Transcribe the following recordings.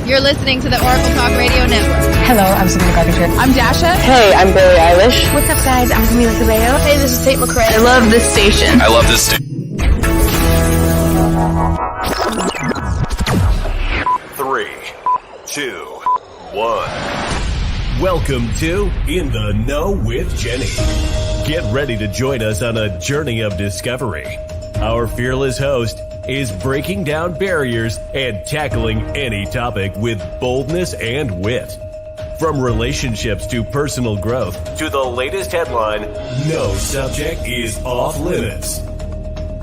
You're listening to the Oracle Talk Radio Network. Hello, I'm Sabrina Carpenter. I'm Dasha. Hey, I'm Billie Eilish. What's up, guys? I'm Camila Cabello. Hey, this is Tate McRae. I love this station. I love this station. 3, 2, 1. Welcome to In the Know with Jenny. Get ready to join us on a journey of discovery. Our fearless host is breaking down barriers and tackling any topic with boldness and wit. From relationships to personal growth to the latest headline, no subject is off limits.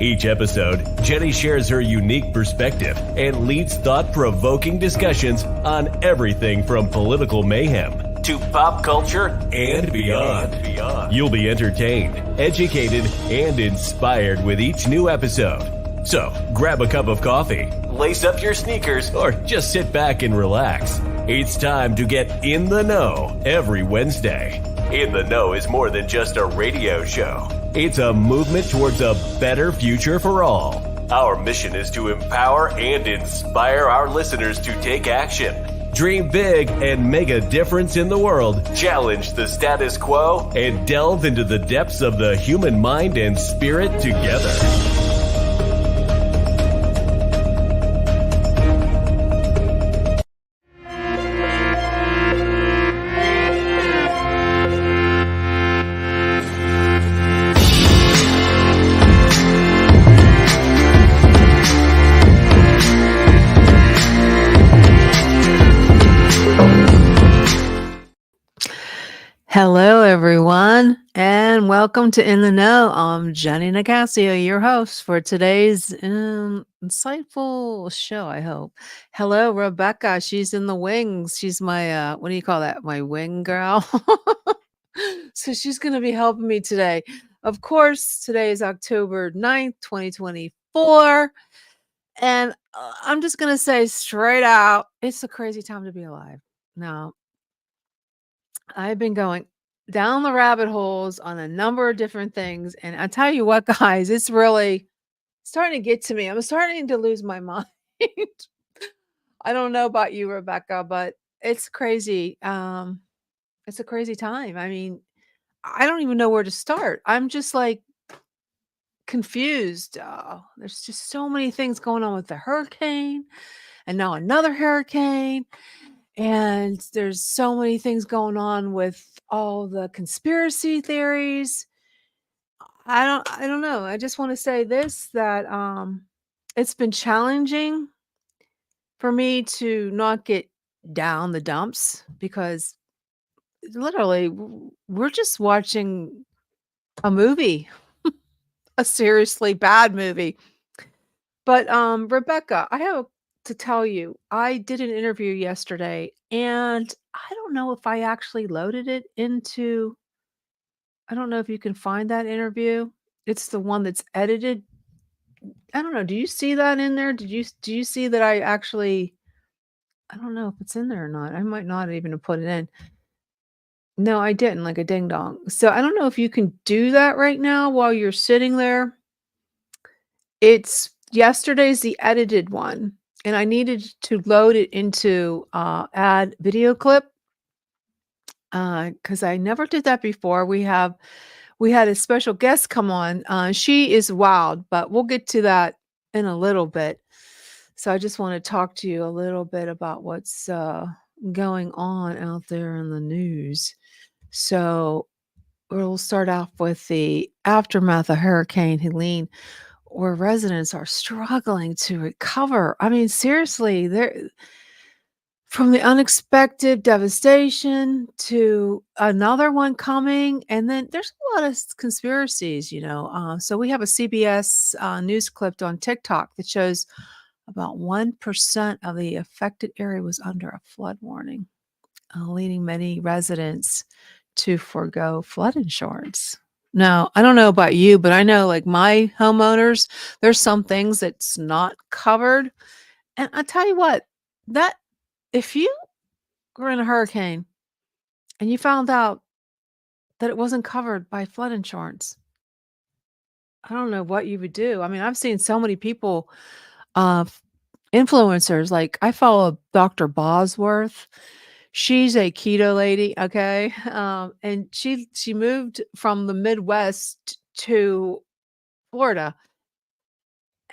Each episode, Jenny shares her unique perspective and leads thought-provoking discussions on everything from political mayhem to pop culture and beyond. You'll be entertained, educated, and inspired with each new episode. So, grab a cup of coffee, lace up your sneakers, or just sit back and relax. It's time to get in the know every Wednesday. In the Know is more than just a radio show. It's a movement towards a better future for all. Our mission is to empower and inspire our listeners to take action. Dream big and make a difference in the world. Challenge the status quo and delve into the depths of the human mind and spirit together. Hello, everyone, and welcome to In the Know. I'm Jenny Nicasio, your host for today's insightful show, I hope. Hello, Rebecca. She's in the wings. She's my, what do you call that? My wing girl. So she's going to be helping me today. Of course, today is October 9th, 2024. And I'm just going to say straight out, it's a crazy time to be alive. Now, I've been going down the rabbit holes on a number of different things. And I tell you what, guys, it's really starting to get to me. I'm starting to lose my mind. I don't know about you, Rebecca, but it's crazy. It's a crazy time. I mean, I don't even know where to start. I'm just like confused. There's just so many things going on with the hurricane and now another hurricane. And there's so many things going on with all the conspiracy theories. I don't know. I just want to say this, that it's been challenging for me to not get down the dumps, because literally we're just watching a movie, a seriously bad movie. But Rebecca, I have to tell you, I did an interview yesterday, and I don't know if I actually loaded it into, I don't know if you can find that interview. It's the one that's edited. I don't know. Do you see that in there? Do you see that I actually, I don't know if it's in there or not. I might not even have put it in. No, I didn't, like a ding dong. So I don't know if you can do that right now while you're sitting there. It's yesterday's the edited one. And I needed to load it into add video clip, because I never did that before. We had a special guest come on. She is wild, but we'll get to that in a little bit. So I just want to talk to you a little bit about what's going on out there in the news. So we'll start off with the aftermath of Hurricane Helene, where residents are struggling to recover. I mean, seriously, from the unexpected devastation to another one coming, and then there's a lot of conspiracies, So we have a CBS news clip on TikTok that shows about 1% of the affected area was under a flood warning, leading many residents to forego flood insurance. Now, I don't know about you, but I know, like, my homeowners, there's some things that's not covered. And I tell you what, that if you were in a hurricane and you found out that it wasn't covered by flood insurance, I don't know what you would do. I mean, I've seen so many people influencers. Like I follow Dr. Bosworth. She's a keto lady, okay? And she moved from the Midwest to Florida,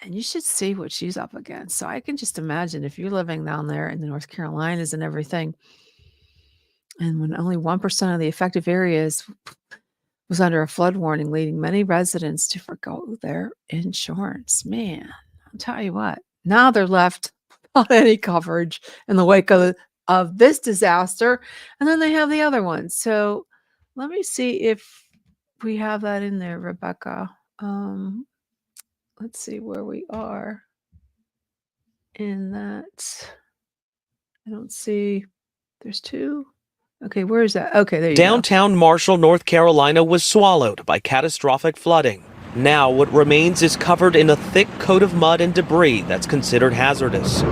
and you should see what she's up against. So I can just imagine if you're living down there in the North Carolinas and everything, and when only 1% of the affected areas was under a flood warning, leading many residents to forgo their insurance. Man, I'll tell you what, now they're left without any coverage in the wake of this disaster. And then they have the other one. So let me see if we have that in there, Rebecca. Let's see where we are in that. I don't see, there's two. Okay, where is that? Okay, there you go. Downtown Marshall, North Carolina was swallowed by catastrophic flooding. Now what remains is covered in a thick coat of mud and debris that's considered hazardous.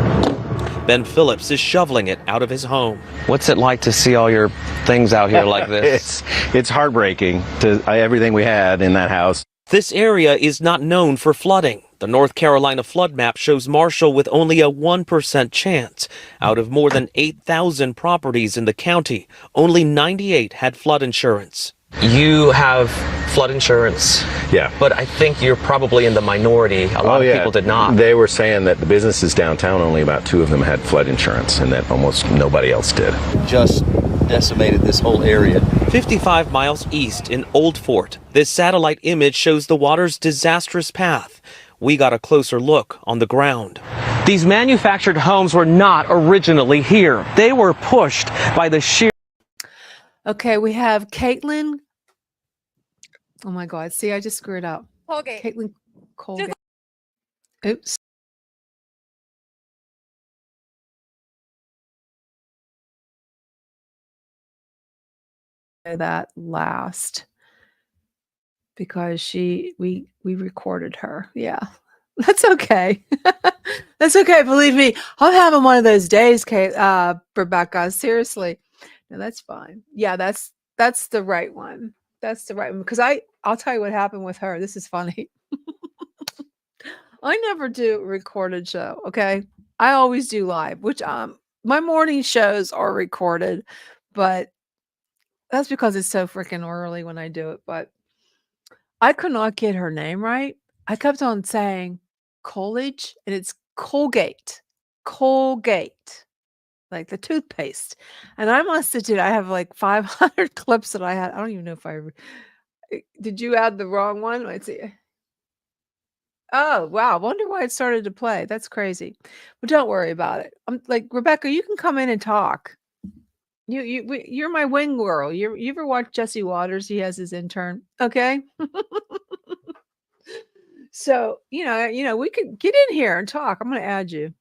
Ben Phillips is shoveling it out of his home. What's it like to see all your things out here like this? It's heartbreaking to everything we had in that house. This area is not known for flooding. The North Carolina flood map shows Marshall with only a 1% chance. Out of more than 8,000 properties in the county, only 98 had flood insurance. You have flood insurance. Yeah. But I think you're probably in the minority. A lot of people did not. They were saying that the businesses downtown, only about 2 of them had flood insurance, and that almost nobody else did. Just decimated this whole area. 55 miles east in Old Fort, this satellite image shows the water's disastrous path. We got a closer look on the ground. These manufactured homes were not originally here. They were pushed by the sheer... Okay, we have Caitlin. Oh my God. See, I just screwed up. Colgate. Caitlin Colgate. Oops. That last because we recorded her. Yeah. That's okay. That's okay. Believe me, I'm having one of those days, Kate, Rebecca. Seriously. No, that's fine. Yeah, that's the right one. That's the right one. Because I'll tell you what happened with her. This is funny. I never do a recorded show. Okay. I always do live, which my morning shows are recorded, but that's because it's so freaking early when I do it. But I could not get her name right. I kept on saying Coolidge, and it's Colgate. Colgate. Like the toothpaste. And I must have I have like 500 clips that I had. I don't even know if did you add the wrong one? Let's see. Oh, wow. Wonder why it started to play. That's crazy. But don't worry about it. I'm like, Rebecca, you can come in and talk. You're my wing girl. You ever watch Jesse Waters? He has his intern. Okay. So, we could get in here and talk. I'm going to add you.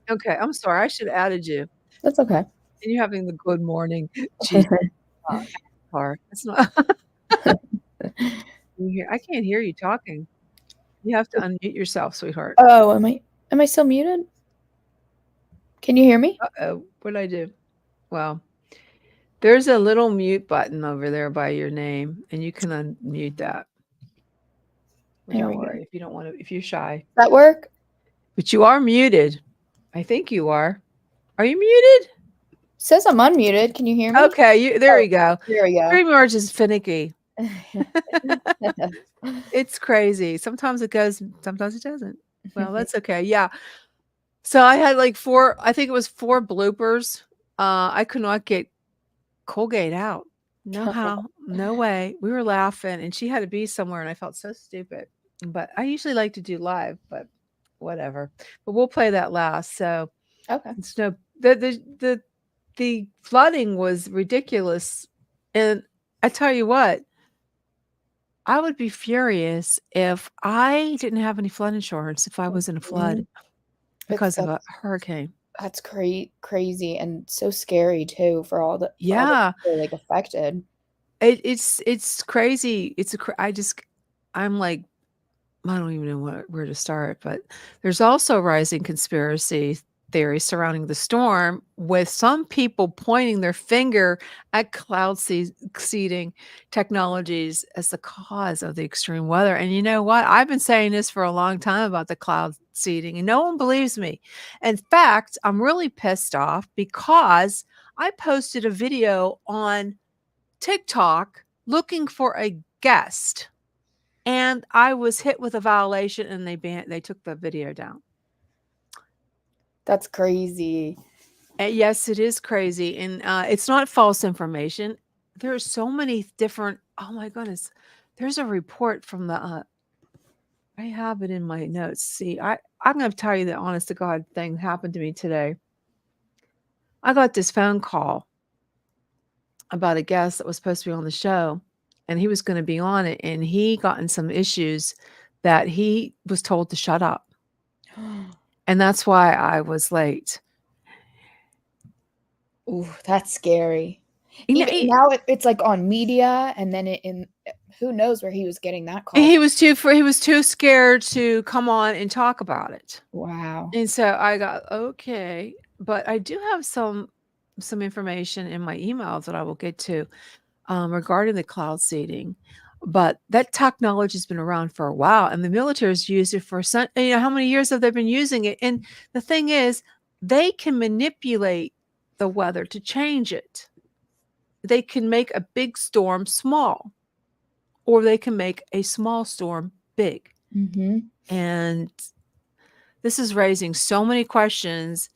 Okay. I'm sorry. I should have added you. That's okay. And you're having the good morning. Geez, car. That's not. I can't hear you talking. You have to unmute yourself, sweetheart. Oh, am I still muted? Can you hear me? Uh-oh. What did I do? Well, there's a little mute button over there by your name, and you can unmute that. Don't worry if you don't want to, if you're shy. That work? But you are muted. I think you are. Are you muted? Says I'm unmuted. Can you hear me? Okay, there you go. There we go. StreamYard is finicky. It's crazy. Sometimes it goes, sometimes it doesn't. Well, that's okay. Yeah. So I had like 4 bloopers. I could not get Colgate out. No how, no way. We were laughing and she had to be somewhere and I felt so stupid. But I usually like to do live, but whatever. But we'll play that last. So okay. So the flooding was ridiculous. And I tell you what, I would be furious if I didn't have any flood insurance if I was in a flood because of a hurricane. That's crazy and so scary too for all the people, like affected. It's crazy. I'm like, I don't even know where to start, but there's also rising conspiracy theory surrounding the storm, with some people pointing their finger at cloud seeding technologies as the cause of the extreme weather. And you know what? I've been saying this for a long time about the cloud seeding, and no one believes me. In fact, I'm really pissed off because I posted a video on TikTok looking for a guest, and I was hit with a violation, and they took the video down. That's crazy. Yes, it is crazy, and it's not false information. There are so many different. Oh my goodness, there's a report from the. I have it in my notes. See, I'm going to tell you the honest to God thing happened to me today. I got this phone call about a guest that was supposed to be on the show, and he was going to be on it, and he got in some issues that he was told to shut up, and that's why I was late. Ooh, that's scary. You know, Even now it's like on media, and then who knows where he was getting that call. he was too scared to come on and talk about it. Wow. And so I got, okay, but I do have some information in my emails that I will get to regarding the cloud seeding. But that technology has been around for a while, and the military has used it for some, how many years have they been using it? And the thing is, they can manipulate the weather to change it. They can make a big storm small, or they can make a small storm big. Mm-hmm. And this is raising so many questions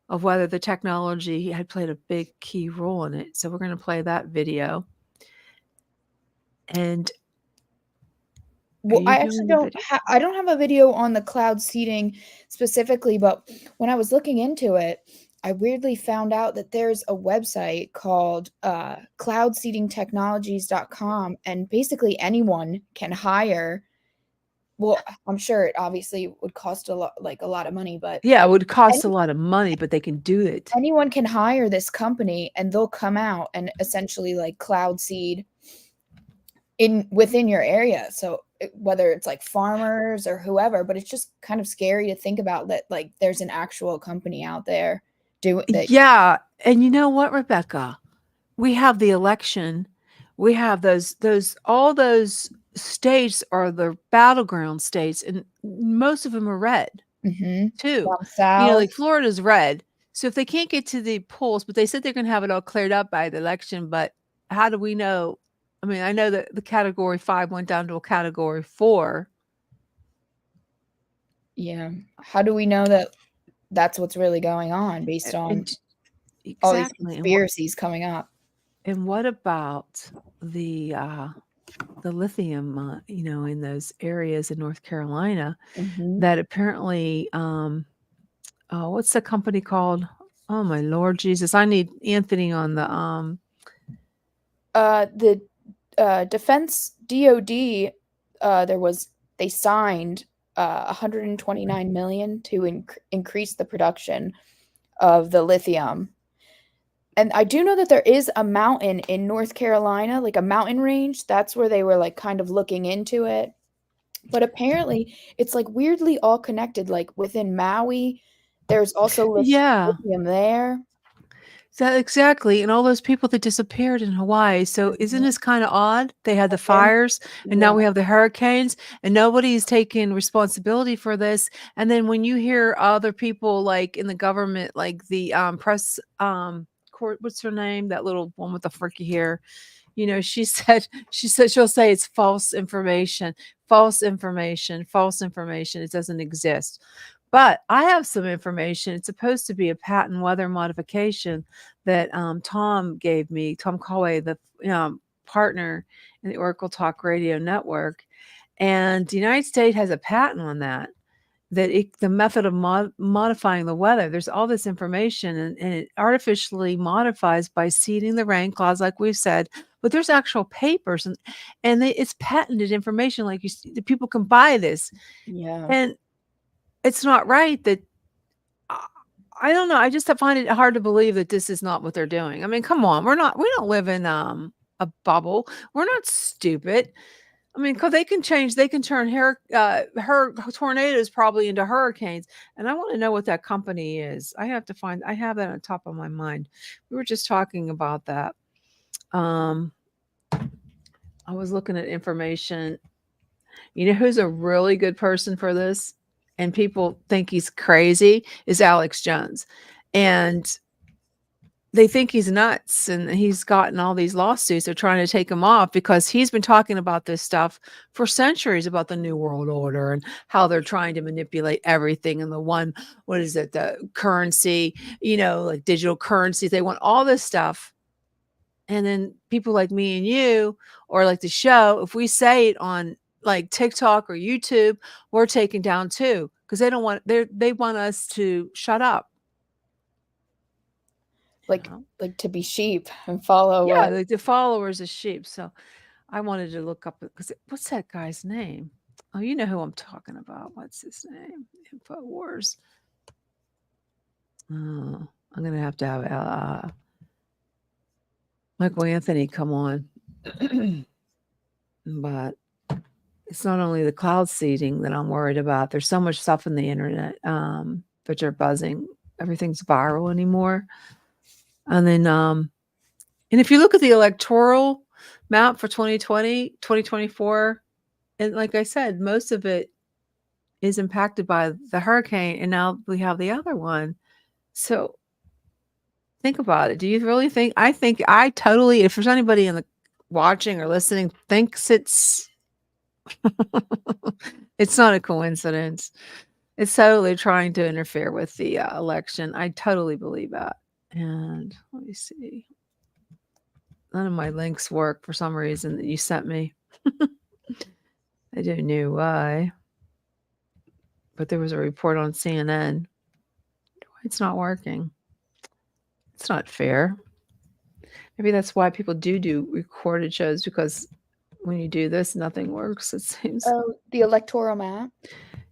of whether the technology had played a big key role in it. So we're going to play that video. And well, I actually I don't have a video on the cloud seeding specifically, but when I was looking into it, I weirdly found out that there's a website called cloudseedingtechnologies.com, and basically anyone can hire. Well, I'm sure it obviously would cost a lot of money, but yeah, it would cost a lot of money, but they can do it. Anyone can hire this company, and they'll come out and essentially like cloud seed within your area. So whether it's like farmers or whoever, but it's just kind of scary to think about that, like there's an actual company out there doing that. Yeah. And you know what, Rebecca? We have the election. We have all those states are the battleground states, and most of them are red too. Like Florida's red. So if they can't get to the polls, but they said they're going to have it all cleared up by the election, but how do we know? I mean, I know that the category 5 went down to a category 4. Yeah. How do we know that that's what's really going on based on all these conspiracies coming up? And what about the lithium, in those areas in North Carolina that apparently, what's the company called? Oh my Lord Jesus. I need Anthony on the Defense DOD, they signed $129 million to increase the production of the lithium. And I do know that there is a mountain in North Carolina, like a mountain range. That's where they were like kind of looking into it. But apparently it's like weirdly all connected. Like within Maui, there's also lithium there. So exactly. And all those people that disappeared in Hawaii. So isn't this kind of odd? They had the fires, and now we have the hurricanes, and nobody's taking responsibility for this. And then when you hear other people like in the government, like the press court, what's her name? That little one with the freaky hair. She said she'll say it's false information. It doesn't exist. But I have some information. It's supposed to be a patent weather modification that Tom gave me, Tom Conway, the partner in the Oracle Talk Radio Network. And the United States has a patent on that the method of modifying the weather. There's all this information, and it artificially modifies by seeding the rain clouds, like we've said. But there's actual papers, and it's patented information. Like the people can buy this. Yeah. And it's not right that I don't know. I just find it hard to believe that this is not what they're doing. I mean, come on. We don't live in a bubble. We're not stupid. I mean, because they can turn her tornadoes probably into hurricanes. And I want to know what that company is. I have that on top of my mind. We were just talking about that. I was looking at information. You know who's a really good person for this? And people think he's crazy is Alex Jones. And they think he's nuts, and he's gotten all these lawsuits. They're trying to take him off because he's been talking about this stuff for centuries about the New World Order and how they're trying to manipulate everything. And the currency, like digital currencies. They want all this stuff. And then people like me and you, or like the show, if we say it on like TikTok or YouTube, we're taken down too because they want us to shut up. Like to be sheep and follow. Yeah, like the followers of sheep. So I wanted to look up because what's that guy's name? Oh, you know who I'm talking about. What's his name? InfoWars. Oh, I'm gonna have to have Michael Anthony come on. But it's not only the cloud seeding that I'm worried about. There's so much stuff in the internet that are buzzing. Everything's viral anymore. And then, and if you look at the electoral map for 2020, 2024, and like I said, most of it is impacted by the hurricane, and now we have the other one. So think about it. Do you really think? I totally. If there's anybody in the watching or listening thinks it's it's not a coincidence. It's totally trying to interfere with the election. I totally believe that. And let me see. None of my links work for some reason that you sent me. I don't know why. But there was a report on CNN. It's not working. It's not fair. Maybe that's why people do recorded shows, because when you do this, nothing works, it seems. Oh, the electoral map.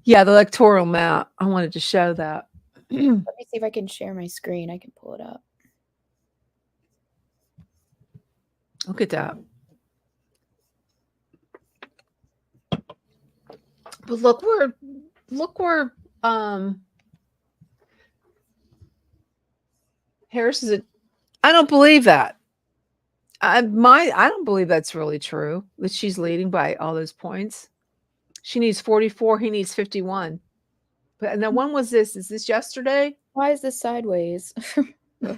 Yeah, the electoral map. I wanted to show that. Let me see if I can share my screen. I can pull it up. Look at that. But look where Harris is. I don't believe that. I don't believe that's really true, that she's leading by all those points. She needs 44. He needs 51. But now, when was this? Is this yesterday? Why is this sideways? I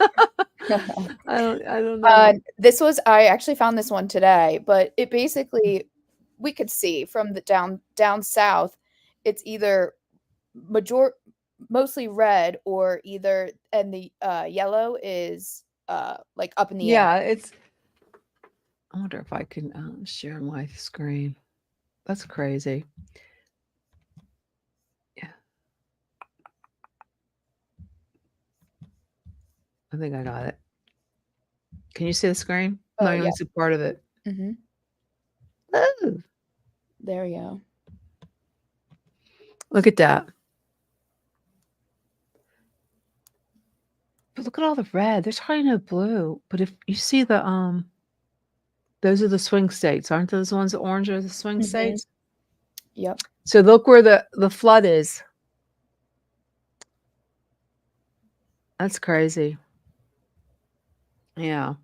don't know. I actually found this one today, but it basically, we could see from the down south, it's either mostly red, or either, and the yellow is like up in the air. Yeah, I wonder if I can share my screen. That's crazy. Yeah. I think I got it. Can you see the screen? No, you only see part of it. Mm-hmm. Oh. There we go. Look at that. But look at all the red. There's hardly no blue. But if you see the those are the swing states, aren't those the ones that orange are the swing states? Yep. So look where the flood is. That's crazy. Yeah.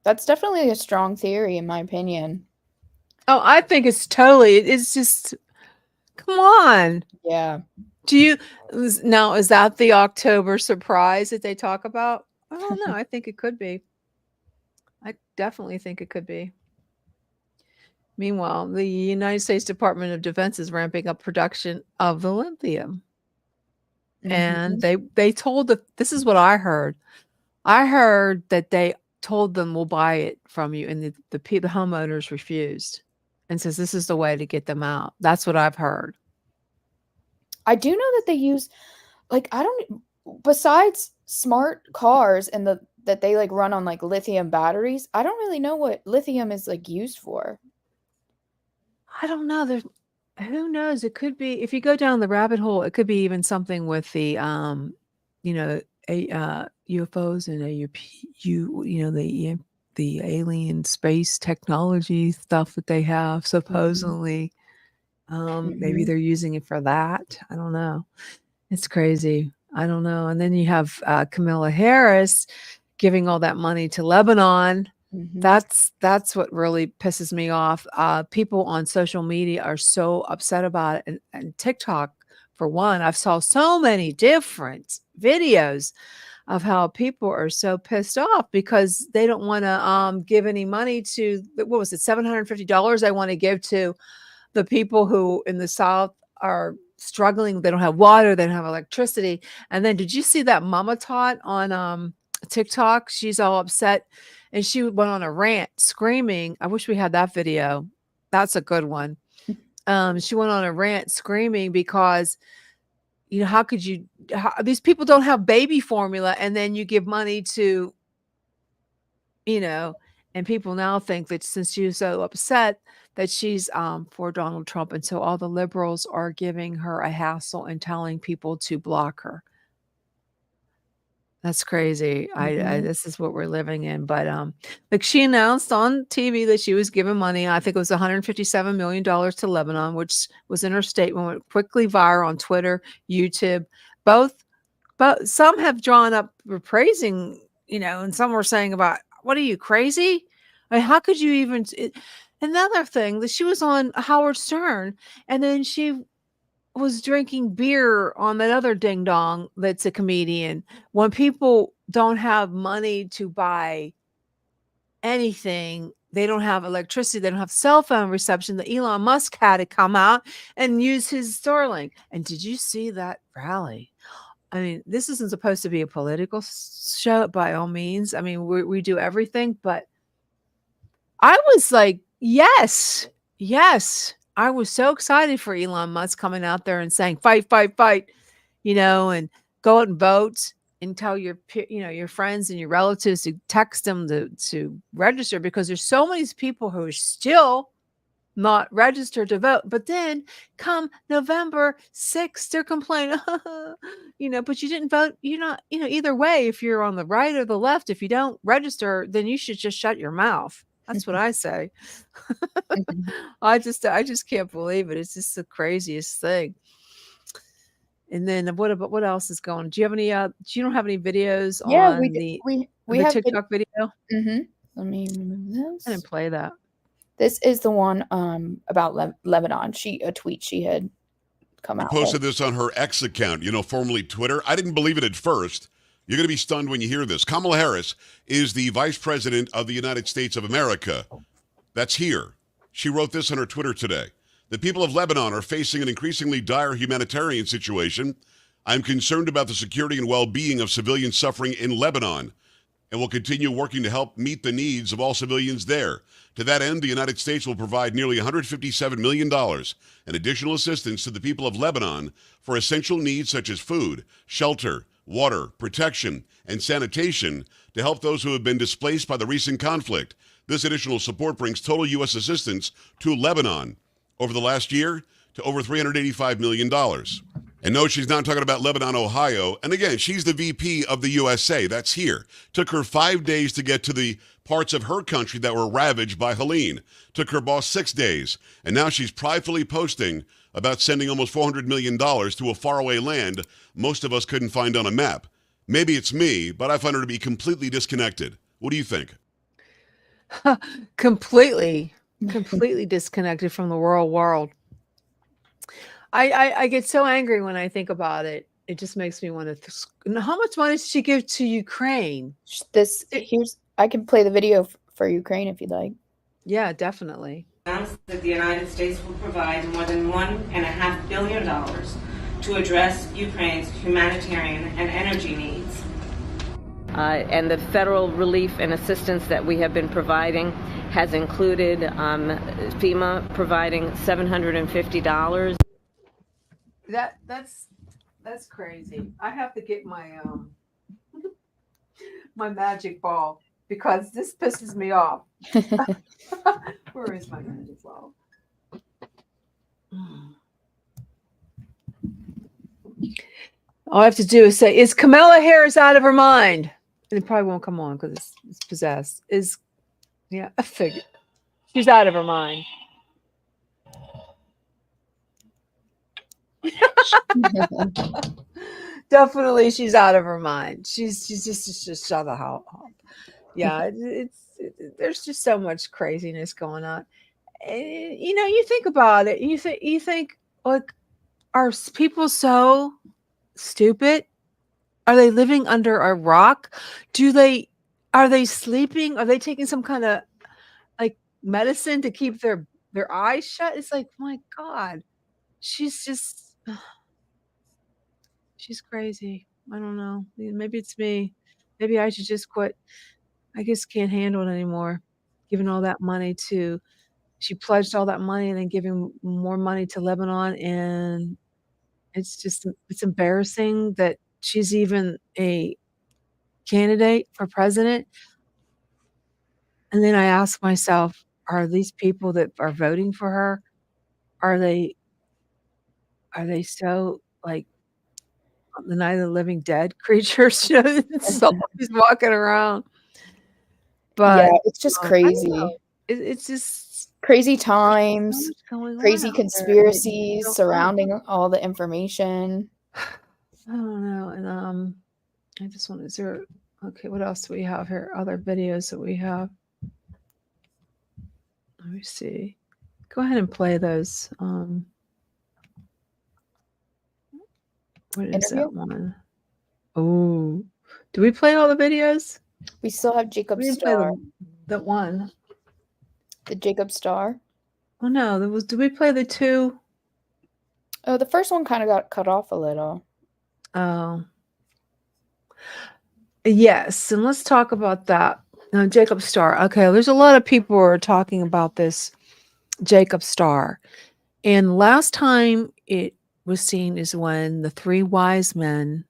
That's definitely a strong theory, in my opinion. Oh, I think it's just, come on. Yeah. Is that the October surprise that they talk about? I don't know. I think it could be. I definitely think it could be. Meanwhile, the United States Department of Defense is ramping up production of the lithium. Mm-hmm. And they told this is what I heard. I heard that they told them, we'll buy it from you, and the homeowners refused and says this is the way to get them out. That's what I've heard. I do know that they use, besides smart cars and that they like run on like lithium batteries, I don't really know what lithium is like used for. I don't know. Who knows? It could be, if you go down the rabbit hole, it could be even something with the UFOs and AUP, the the alien space technology stuff that they have supposedly. Maybe they're using it for that. I don't know. It's crazy. I don't know. And then you have Kamala Harris giving all that money to Lebanon. That's what really pisses me off. People on social media are so upset about it, and TikTok, for one. I've saw so many different videos of how people are so pissed off because they don't want to give any money to, what was it, $750 they want to give to the people who in the South are struggling. They don't have water, they don't have electricity. And then did you see that Mama Tot on TikTok? She's all upset and she went on a rant screaming. I wish we had that video. That's a good one. She went on a rant screaming because, how could you, these people don't have baby formula, and then you give money to, and people now think that since she's so upset that she's for Donald Trump, and so all the liberals are giving her a hassle and telling people to block her. That's crazy. This is what we're living in. But like, she announced on TV that she was giving money. I think it was $157 million to Lebanon, which was in her statement, went quickly viral on Twitter, YouTube. Both, but some have drawn up praising, and some were saying about, what are you, crazy? I mean, how could you even? Another thing, that she was on Howard Stern, and then she was drinking beer on that other ding dong that's a comedian. When people don't have money to buy anything, they don't have electricity, they don't have cell phone reception, that Elon Musk had to come out and use his Starlink. And did you see that rally? I mean, this isn't supposed to be a political show by all means. I mean, we do everything, but I was like, yes. I was so excited for Elon Musk coming out there and saying, fight, fight, fight, and go out and vote and tell your friends and your relatives to text them to register, because there's so many people who are still not registered to vote. But then come November 6th, they're complaining, but you didn't vote. You're not, either way, if you're on the right or the left, if you don't register, then you should just shut your mouth. That's what I say. I just can't believe it. It's just the craziest thing. And then what else is going on? Do you have any you don't have any videos on we have TikTok video? Let me remove this. I didn't play that. This is the one about Lebanon. A tweet she had come out posted with. this on her X account, formerly Twitter. I didn't believe it at first. You're going to be stunned when you hear this. Kamala Harris is the Vice President of the United States of America. That's here. She wrote this on her Twitter today. The people of Lebanon are facing an increasingly dire humanitarian situation. I'm concerned about the security and well-being of civilians suffering in Lebanon, and will continue working to help meet the needs of all civilians there. To that end, the United States will provide nearly $157 million in additional assistance to the people of Lebanon for essential needs such as food, shelter, water, protection, and sanitation to help those who have been displaced by the recent conflict. This additional support brings total U.S. assistance to Lebanon over the last year to over $385 million. And no, she's not talking about Lebanon, Ohio. And again, she's the VP of the USA. That's here. Took her 5 days to get to the parts of her country that were ravaged by Helene. Took her boss 6 days. And now she's pridefully posting about sending almost $400 million to a faraway land most of us couldn't find on a map. Maybe it's me, but I find her to be completely disconnected. What do you think? Completely disconnected from the world. I get so angry when I think about it. It just makes me want to. How much money did she give to Ukraine? I can play the video for Ukraine if you'd like. Yeah, definitely. Announced that the United States will provide more than $1.5 billion to address Ukraine's humanitarian and energy needs. And the federal relief and assistance that we have been providing has included FEMA providing $750. That's crazy. I have to get my my magic ball because this pisses me off. Where is my magic ball? All I have to do is say, is Kamala Harris out of her mind? And it probably won't come on because it's possessed. Is Yeah, I figured. She's out of her mind. Definitely, she's out of her mind. She's just shut the hell up. Yeah, there's just so much craziness going on. And, you think about it. You think like, people so stupid? Are they living under a rock? Are they sleeping? Are they taking some kind of like medicine to keep their eyes shut? It's like, my God, she's just she's crazy. I don't know. Maybe it's me. Maybe I should just quit. I just can't handle it anymore. Giving all that money to She pledged all that money and then giving more money to Lebanon, and it's embarrassing that she's even a candidate for president. And then I ask myself, are these people that are voting for her, are they so, like, the Night of the Living Dead creatures? Zombies walking around. Yeah, But, it's just I don't crazy. know. It's just Crazy so times, much going on crazy out there. conspiracies Don't know. surrounding all the information. I don't know, and, I just want to okay, what else do we have here? Other videos that we have. Let me see. Go ahead and play those. What is Interview? that one? Oh, do we play all the videos? We still have Jacob We didn't play Star. the one. The Jacob Star. Oh no, did we play the two? Oh, the first one kind of got cut off a little. Oh. Yes, and let's talk about that. Now, Jacob Star. Okay, there's a lot of people who are talking about this Jacob Star. And last time it was seen is when the three wise men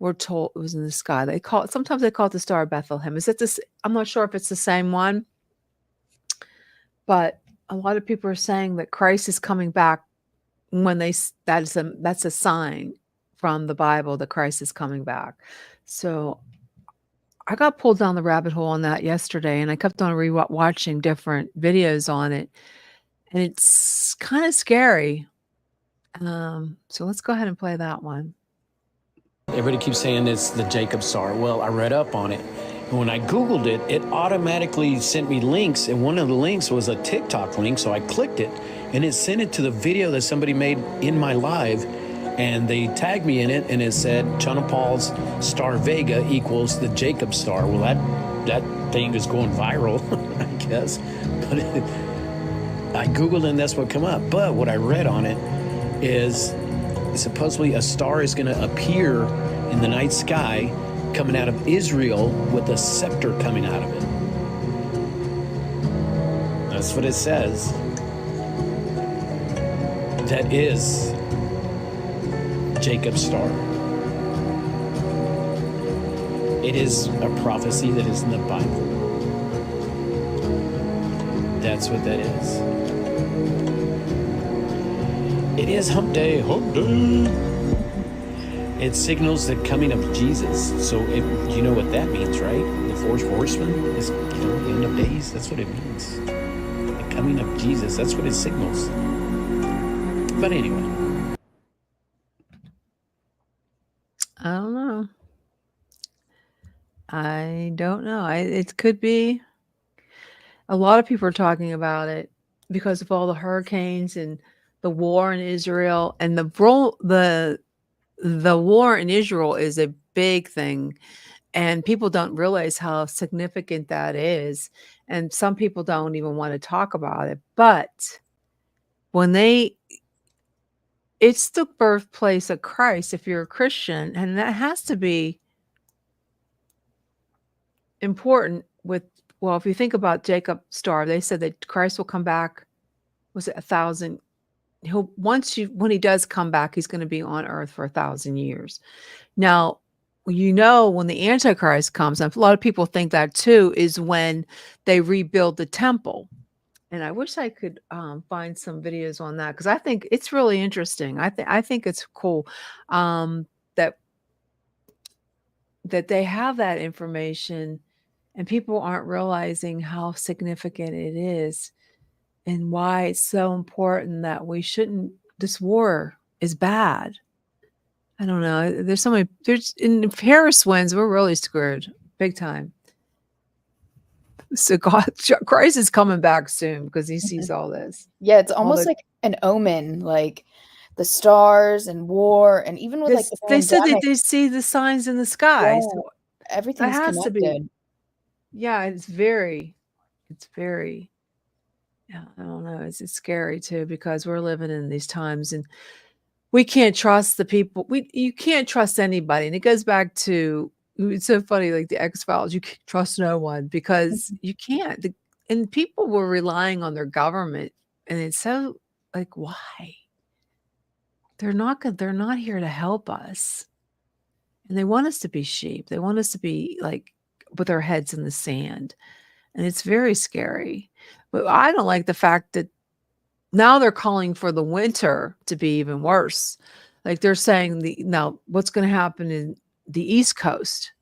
were told it was in the sky. Sometimes they call it the Star of Bethlehem. Is it this? I'm not sure if it's the same one, but a lot of people are saying that Christ is coming back that's a sign from the Bible that Christ is coming back. So I got pulled down the rabbit hole on that yesterday, and I kept on watching different videos on it, and it's kind of scary. So let's go ahead and play that one. Everybody keeps saying it's the Jacob Star. Well, I read up on it. And when I Googled it, it automatically sent me links. And one of the links was a TikTok link. So I clicked it and it sent it to the video that somebody made in my live. And they tagged me in it and it said Channel Paul's Star Vega equals the Jacob Star. Well, that thing is going viral, I guess. But I Googled it and that's what came up. But what I read on it is supposedly a star is going to appear in the night sky coming out of Israel with a scepter coming out of it. That's what it says. That is Jacob's star. It is a prophecy that is in the Bible. That's what that is. It is hump day, hump day. It signals the coming of Jesus. So you know what that means, right? The fourth horseman is, the end of days. That's what it means. The coming of Jesus. That's what it signals. But anyway. I don't know. It could be. A lot of people are talking about it because of all the hurricanes and the war in Israel, and the war in Israel is a big thing, and people don't realize how significant that is, and some people don't even want to talk about it. But it's the birthplace of Christ if you're a Christian, and that has to be important if you think about Jacob Star, they said that Christ will come back, was it 1,000? When he does come back, he's going to be on earth for 1,000 years. Now, when the Antichrist comes, and a lot of people think that too, is when they rebuild the temple. And I wish I could find some videos on that, because I think it's really interesting. I think it's cool that they have that information, And people aren't realizing how significant it is and why it's so important that we shouldn't. This war is bad. I don't know. There's so many. If Harris wins, we're really screwed, big time. So God, Christ is coming back soon because he sees all this. Yeah, it's almost like an omen, like the stars and war, and even with like the they said that pandemic, they see the signs in the sky. yeah, So everything's that has to be. connected. Yeah, it's very. Yeah, I don't know. It's scary too because we're living in these times and we can't trust the people. You can't trust anybody, and it goes back to. It's so funny, like the X-Files. You can't trust no one because you can't. And people were relying on their government, and it's so like why? They're not good. They're not here to help us, and they want us to be sheep. They want us to be like with our heads in the sand, and it's very scary. But I don't like the fact that now they're calling for the winter to be even worse. Like they're saying now what's going to happen in the East Coast?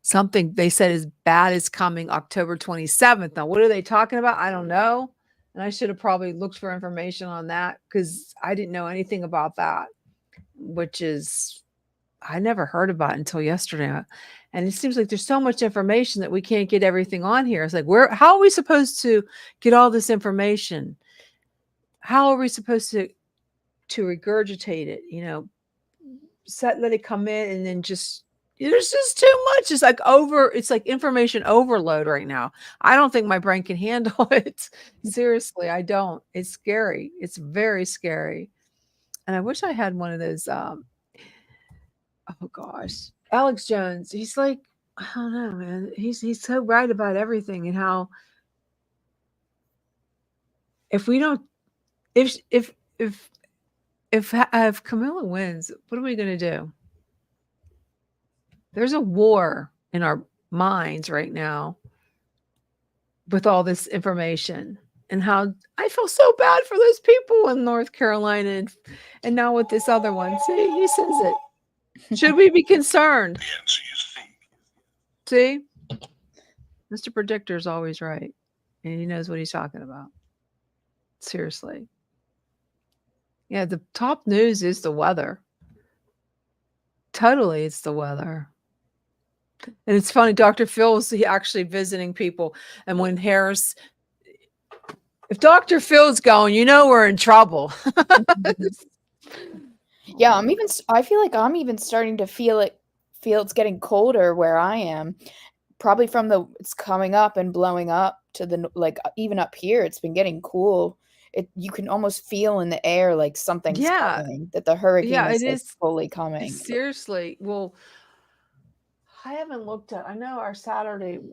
Something they said is bad is coming October 27th. Now, what are they talking about? I don't know. And I should have probably looked for information on that because I didn't know anything about that, which is I never heard about it until yesterday. And it seems like there's so much information that we can't get everything on here. It's like, how are we supposed to get all this information? How are we supposed to regurgitate it? Let it come in and then there's just too much. It's like information overload right now. I don't think my brain can handle it. Seriously, I don't. It's scary. It's very scary. And I wish I had one of those oh gosh, Alex Jones. He's like, I don't know, man. He's so right about everything and how if we don't, if Camilla wins, what are we going to do? There's a war in our minds right now with all this information and how I feel so bad for those people in North Carolina and now with this other one. See, he says it. Should we be concerned? See? Mr. Predictor is always right. And he knows what he's talking about. Seriously. Yeah, the top news is the weather. Totally, it's the weather. And it's funny, Dr. Phil's actually visiting people. And when Harris, if Dr. Phil's going, we're in trouble. Yeah, I feel like I'm even starting to feel it's getting colder where I am. Probably from it's coming up and blowing up to even up here, it's been getting cool. You can almost feel in the air like something's coming, that the hurricane is fully coming. Seriously. Well, I haven't looked at. I know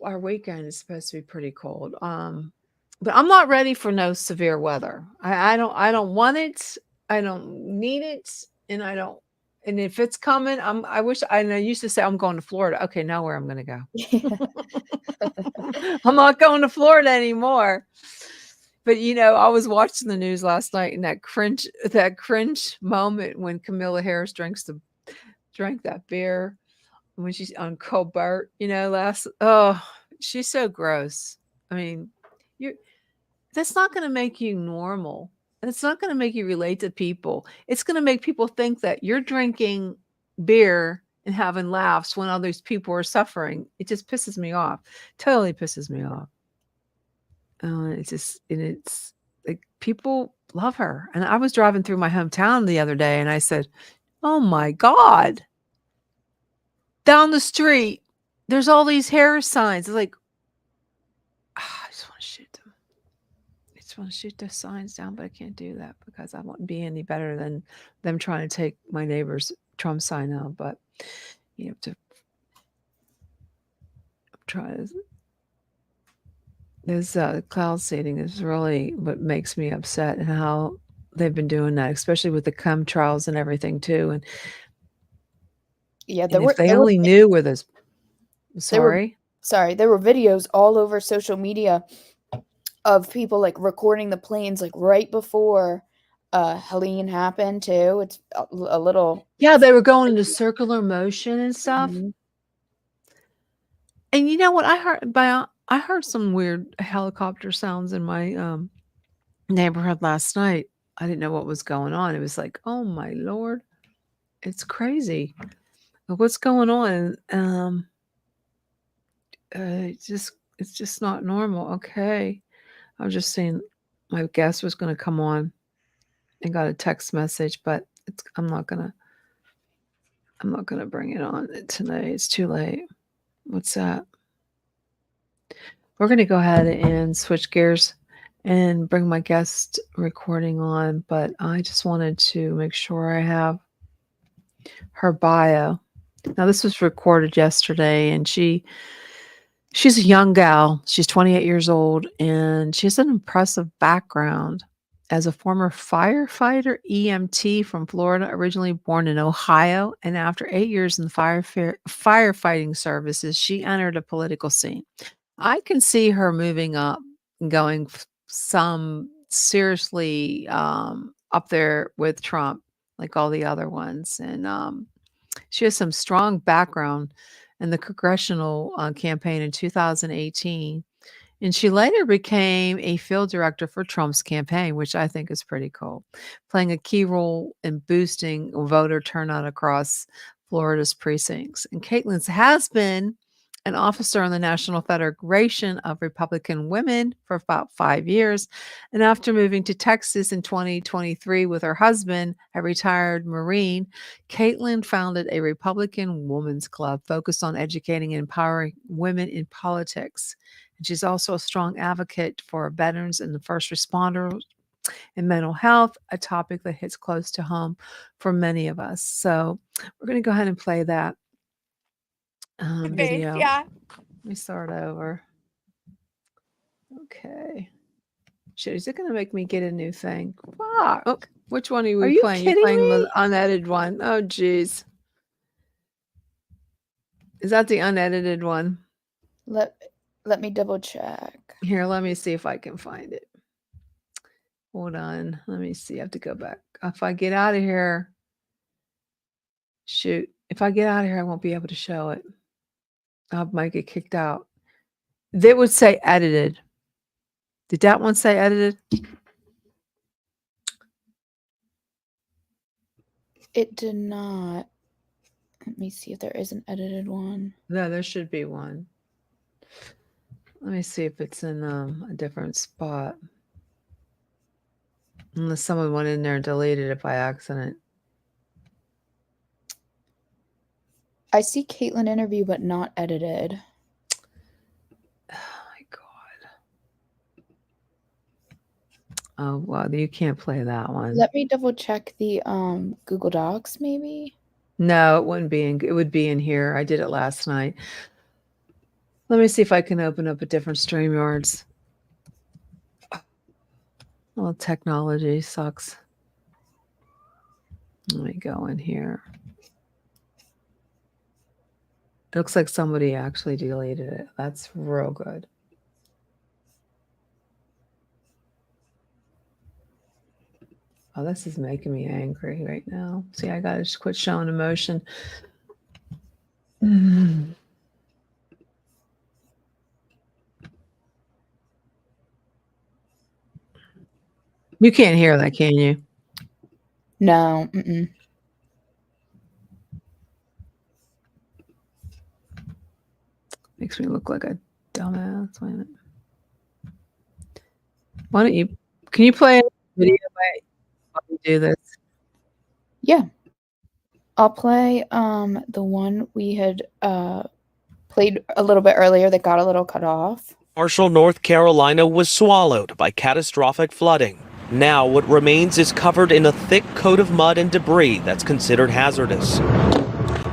our weekend is supposed to be pretty cold. But I'm not ready for no severe weather. I don't want it. I don't need it, and I don't. And if it's coming, I used to say I'm going to Florida. Okay, now where I'm going to go? I'm not going to Florida anymore. But I was watching the news last night, and that cringe moment when Camilla Harris drank that beer when she's on Colbert. She's so gross. I mean, that's not going to make you normal. And it's not going to make you relate to people. It's going to make people think that you're drinking beer and having laughs when others people are suffering. It just pisses me off. Totally pisses me off. It's like people love her. And I was driving through my hometown the other day and I said, oh my God, down the street, there's all these Harris signs. It's like, I just want to shoot them. I just want to shoot those signs down, but I can't do that because I wouldn't be any better than them trying to take my neighbor's Trump sign out. But you have to try to. This cloud seeding is really what makes me upset, and how they've been doing that, especially with the chemtrails and everything too. And yeah, if they only knew where this. Sorry, there were videos all over social media of people like recording the planes like right before Helene happened too. It's a little. Yeah, they were going into circular motion and stuff. Mm-hmm. And you know what I heard some weird helicopter sounds in my neighborhood last night. I didn't know what was going on. It was like, oh my Lord, it's crazy. What's going on? It's just not normal. Okay. I was just saying my guest was going to come on and got a text message, but I'm not gonna bring it on tonight. It's too late. What's that? We're gonna go ahead and switch gears and bring my guest recording on, but I just wanted to make sure I have her bio. Now this was recorded yesterday, and she's a young gal. She's 28 years old, and she has an impressive background as a former firefighter EMT from Florida, originally born in Ohio. And after 8 years in the firefighting services, she entered a political scene. I can see her moving up and going some seriously up there with Trump, like all the other ones. And she has some strong background in the congressional campaign in 2018. And she later became a field director for Trump's campaign, which I think is pretty cool, playing a key role in boosting voter turnout across Florida's precincts. And Caitlin's has been an officer in the National Federation of Republican Women for about 5 years. And after moving to Texas in 2023 with her husband, a retired Marine, Caitlin founded a Republican Women's Club focused on educating and empowering women in politics. And she's also a strong advocate for veterans and the first responders and mental health, a topic that hits close to home for many of us. So we're going to go ahead and play that video. Yeah. Let me start over. Okay. Shit, is it going to make me get a new thing? Fuck. Oh, which one are we playing? You're playing the unedited one. Oh, geez. Is that the unedited one? Let me double check. Here, let me see if I can find it. Hold on. Let me see. I have to go back. If I get out of here, shoot. If I get out of here, I won't be able to show it. I might get kicked out. They would say edited. Did that one say edited? It did not. Let me see if there is an edited one. No, there should be one. Let me see if it's in a different spot. Unless someone went in there and deleted it by accident. I see Caitlin interview, but not edited. Oh my God. Oh, well, you can't play that one. Let me double check the Google Docs, maybe. No, it wouldn't be in. It would be in here. I did it last night. Let me see if I can open up a different StreamYards. Well, technology sucks. Let me go in here. It looks like somebody actually deleted it. That's real good. Oh, this is making me angry right now. See, I gotta just quit showing emotion. You can't hear that, can you? No. Mm-mm. Makes me look like a dumbass. Wait a minute. Why don't you? Can you play a video while we do this? Yeah. I'll play the one we had played a little bit earlier that got a little cut off. Marshall, North Carolina was swallowed by catastrophic flooding. Now what remains is covered in a thick coat of mud and debris that's considered hazardous.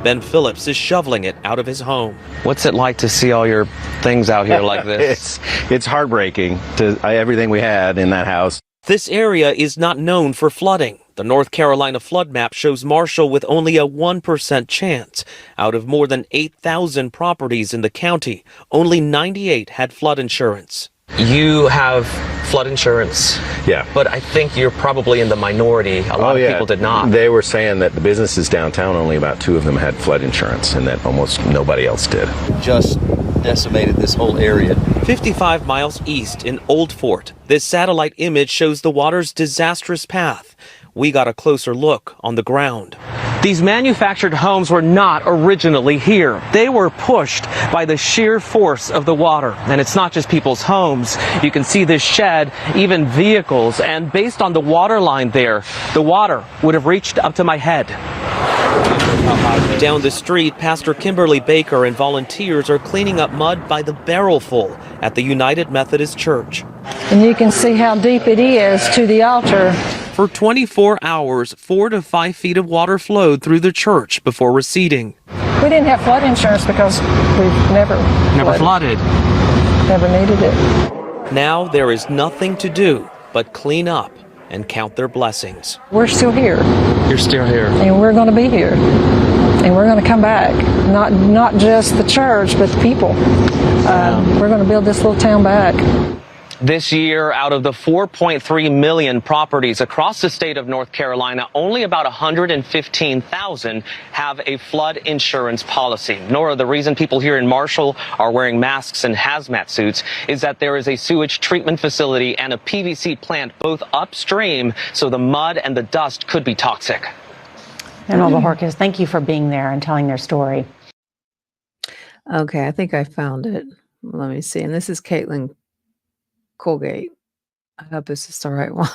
Ben Phillips is shoveling it out of his home. What's it like to see all your things out here like this? It's heartbreaking to everything we had in that house. This area is not known for flooding. The North Carolina flood map shows Marshall with only a 1% chance. Out of more than 8,000 properties in the county, only 98 had flood insurance. You have flood insurance. Yeah. But I think you're probably in the minority. A lot of people did not. They were saying that the businesses downtown, only about 2 of them had flood insurance, and that almost nobody else did. Just decimated this whole area. 55 miles east in Old Fort, this satellite image shows the water's disastrous path. We got a closer look on the ground. These manufactured homes were not originally here. They were pushed by the sheer force of the water. And it's not just people's homes. You can see this shed, even vehicles. And based on the water line there, the water would have reached up to my head. Down the street, Pastor Kimberly Baker and volunteers are cleaning up mud by the barrelful at the United Methodist Church. And you can see how deep it is to the altar. For 24 hours, 4 to 5 feet of water flowed through the church before receding. We didn't have flood insurance because we've never flooded. Never needed it. Now there is nothing to do but clean up and count their blessings. We're still here. You're still here. And we're going to be here. And we're going to come back. Not just the church, but the people. We're going to build this little town back. This year, out of the 4.3 million properties across the state of North Carolina, only about 115,000 have a flood insurance policy. Nora, the reason people here in Marshall are wearing masks and hazmat suits is that there is a sewage treatment facility and a PVC plant both upstream, so the mud and the dust could be toxic. And all the Horkins, thank you for being there and telling their story. Okay, I think I found it. Let me see. And this is Caitlin Colgate. I hope this is the right one.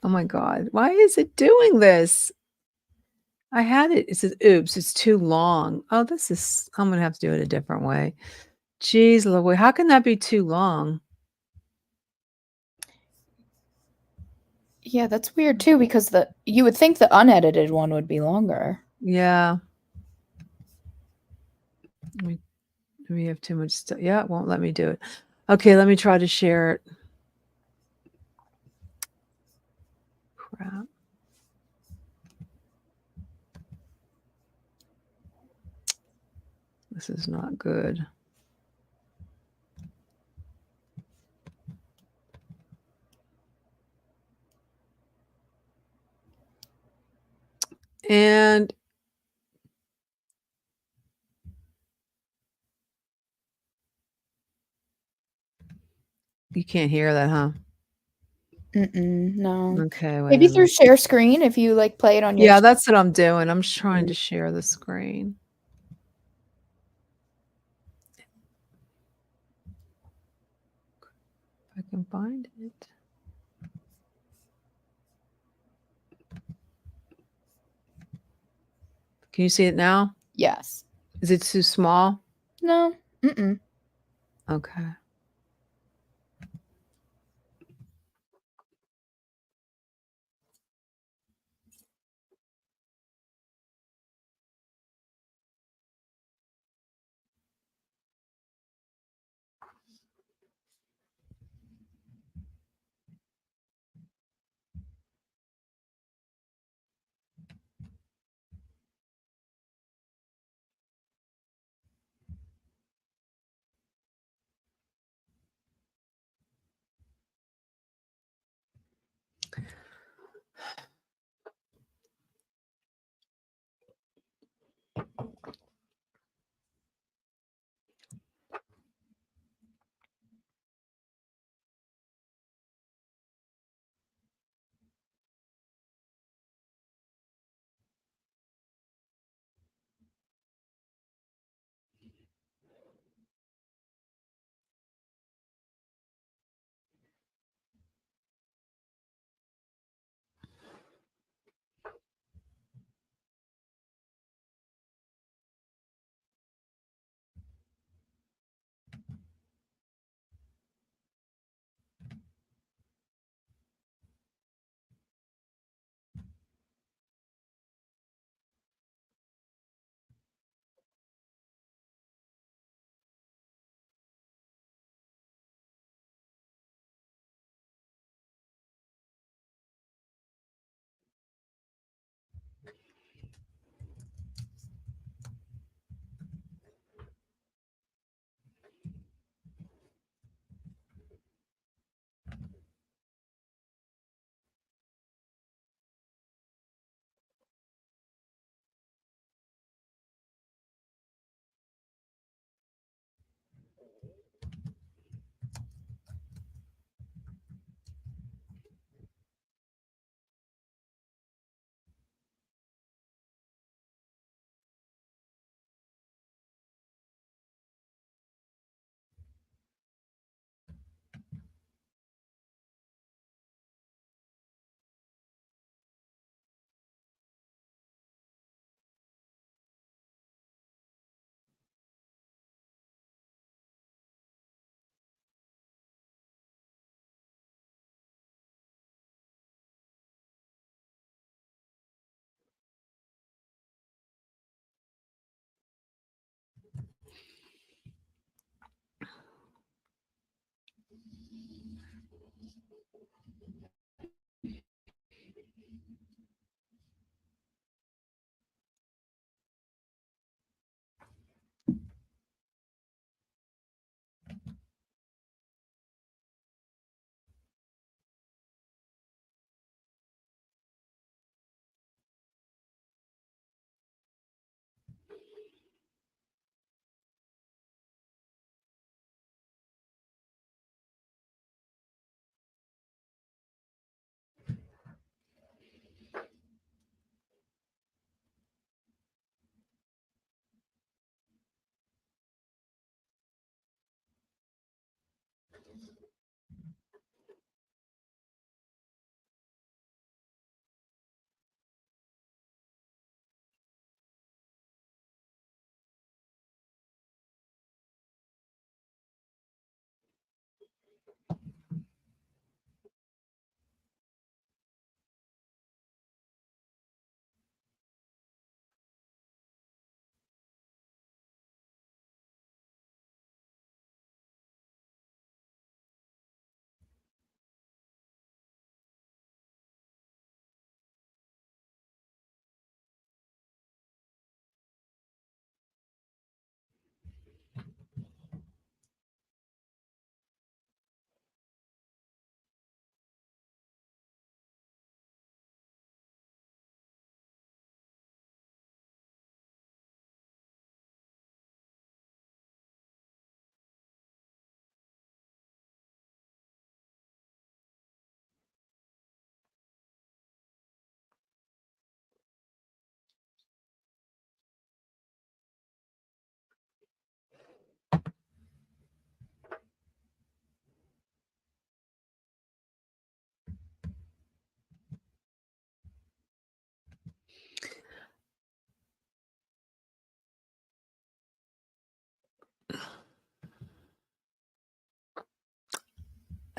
Oh my God. Why is it doing this? I had it. It says, oops, it's too long. Oh, I'm going to have to do it a different way. Jeez Louise, how can that be too long? Yeah, that's weird too, because you would think the unedited one would be longer. Yeah. We have too much stuff. Yeah, it won't let me do it. Okay, let me try to share it. Crap. This is not good. And you can't hear that, huh? No. Okay. Maybe through share screen if you like play it on your. Yeah, that's what I'm doing. I'm just trying to share the screen. If I can find it. Can you see it now? Yes. Is it too small? No. Okay.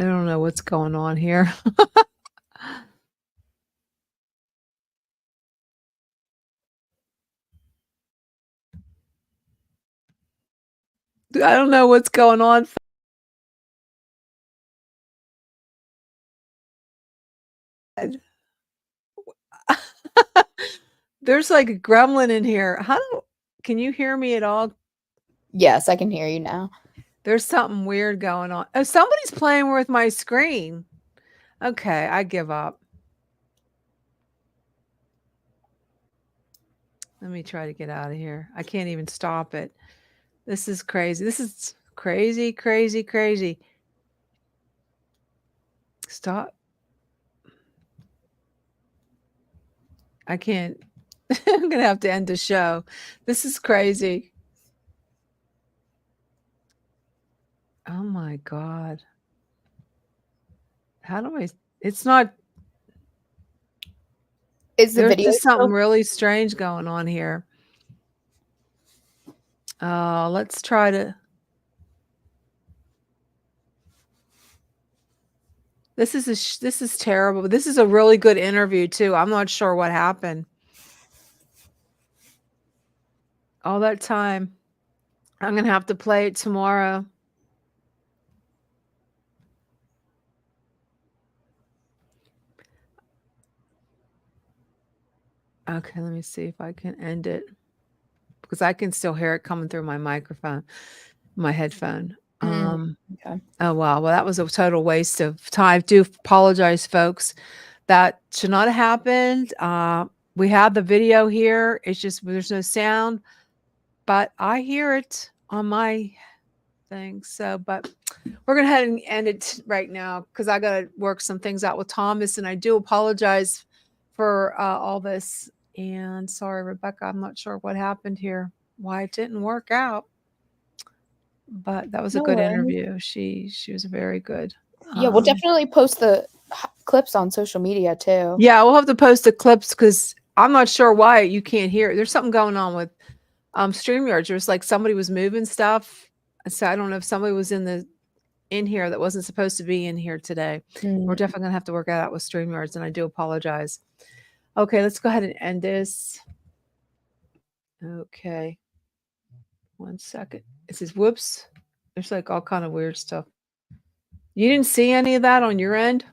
I don't know what's going on here. I don't know what's going on. There's like a gremlin in here. Can you hear me at all? Yes, I can hear you now. There's something weird going on. Oh, somebody's playing with my screen. Okay, I give up. Let me try to get out of here. I can't even stop it. This is crazy. This is crazy, crazy, crazy. Stop. I can't. I'm going to have to end the show. This is crazy. Oh my God. How do I? It's not. Is the There's video just something still- really strange going on here. Let's try to. This is terrible. This is a really good interview too. I'm not sure what happened. All that time. I'm going to have to play it tomorrow. Okay, let me see if I can end it because I can still hear it coming through my microphone, my headphone. Okay. Oh, wow. Well, that was a total waste of time. I do apologize, folks. That should not have happened. We have the video here. It's just there's no sound, but I hear it on my thing. So, but we're going to head and end it right now because I got to work some things out with Thomas, and I do apologize for all this. And sorry, Rebecca, I'm not sure what happened here, why it didn't work out. But that was a No good worries. interview. She was very good. Yeah, we'll definitely post the clips on social media too. Yeah, we'll have to post the clips because I'm not sure why you can't hear it. There's something going on with StreamYard. There's like somebody was moving stuff. So I don't know if somebody was in here that wasn't supposed to be in here today. We're definitely gonna have to work that out with StreamYards, and I do apologize. Okay, let's go ahead and end this. Okay. 1 second. It says, whoops. There's like all kind of weird stuff. You didn't see any of that on your end?